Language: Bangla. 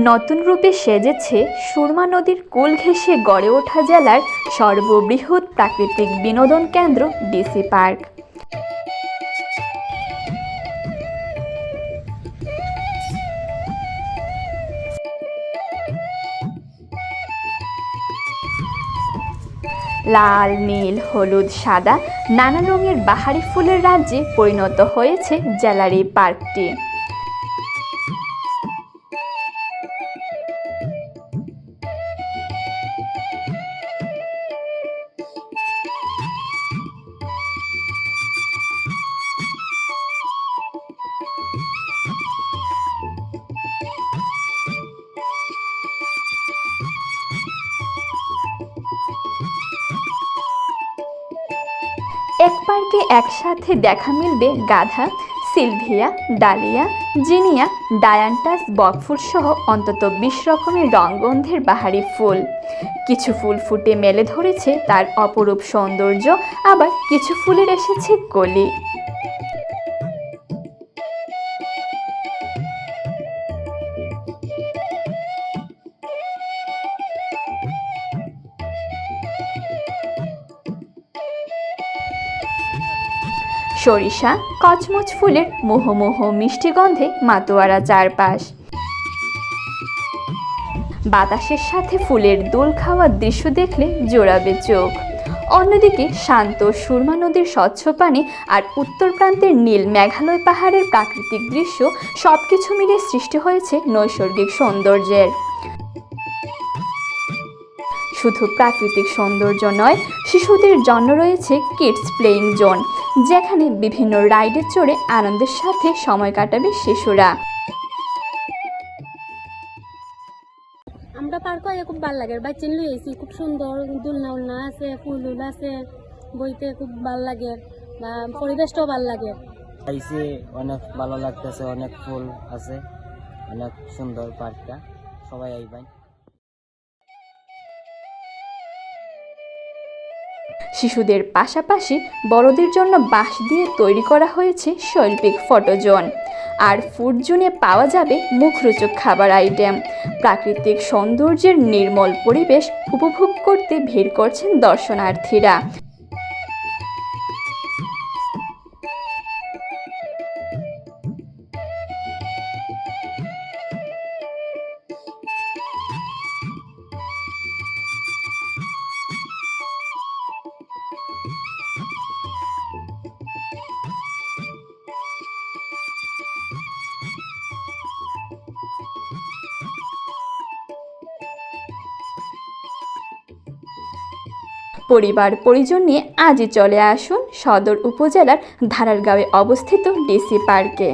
নতুন রূপে সেজেছে সুরমা নদীর কূল ঘেঁষে গড়ে ওঠা জেলার সর্ববৃহৎ প্রাকৃতিক বিনোদন কেন্দ্র ডিসি পার্ক। লাল, নীল, হলুদ, সাদা নানা রঙের বাহারি ফুলের রাজ্যে পরিণত হয়েছে জেলার এই পার্কটি। এক পার্কে একসাথে দেখা মিলবে গাধা, সিলভিয়া, ডালিয়া, জিনিয়া, ডায়ান্টাস, বকফুল সহ অন্তত 20 রকমের রঙগন্ধের বাহারি ফুল। কিছু ফুল ফুটে মেলে ধরেছে তার অপরূপ সৌন্দর্য, আবার কিছু ফুলের এসেছে কলি। সরিষা, কচমচ ফুলের মোহমোহ মিষ্টি গন্ধে মাতোয়ারা চারপাশ। বাতাসের সাথে ফুলের দোল খাওয়ার দৃশ্য দেখলে জোড়াবে চোখ। অন্যদিকে শান্ত সুরমা নদীর স্বচ্ছ পানি আর উত্তর প্রান্তের নীল মেঘালয় পাহাড়ের প্রাকৃতিক দৃশ্য সবকিছু মিলে সৃষ্টি হয়েছে নৈসর্গিক সৌন্দর্যের। শুধু প্রাকৃতিক সৌন্দর্য নয়, শিশুদের জন্য রয়েছে কিডস প্লেইং জোন, যেখানে বিভিন্ন রাইডে চড়ে আনন্দের সাথে সময় কাটাবে শিশুরা। আমরা পার্ক হয়ে খুব ভালো লাগে, বাচ্চা লই আইছি, খুব সুন্দর দোলনা উলনা আছে, ফুল উল আছে, বইতে খুব ভালো লাগে, বা পরিবেশটাও ভালো লাগে। আইসি অনেক ভালো লাগতেছে, অনেক ফুল আছে, অনেক সুন্দর পার্কটা, সবাই আইবেন। শিশুদের পাশাপাশি বড়দের জন্য বাঁশ দিয়ে তৈরি করা হয়েছে শৈল্পিক ফটো জোন, আর ফুড জোনে পাওয়া যাবে মুখরোচক খাবার আইটেম। প্রাকৃতিক সৌন্দর্যের নির্মল পরিবেশ উপভোগ করতে ভিড় করছেন দর্শনার্থীরা। পরিবার পরিজন নিয়ে আজই চলে আসুন সদর উপজেলার ধারারগাঁওয়ে অবস্থিত ডিসি পার্কে।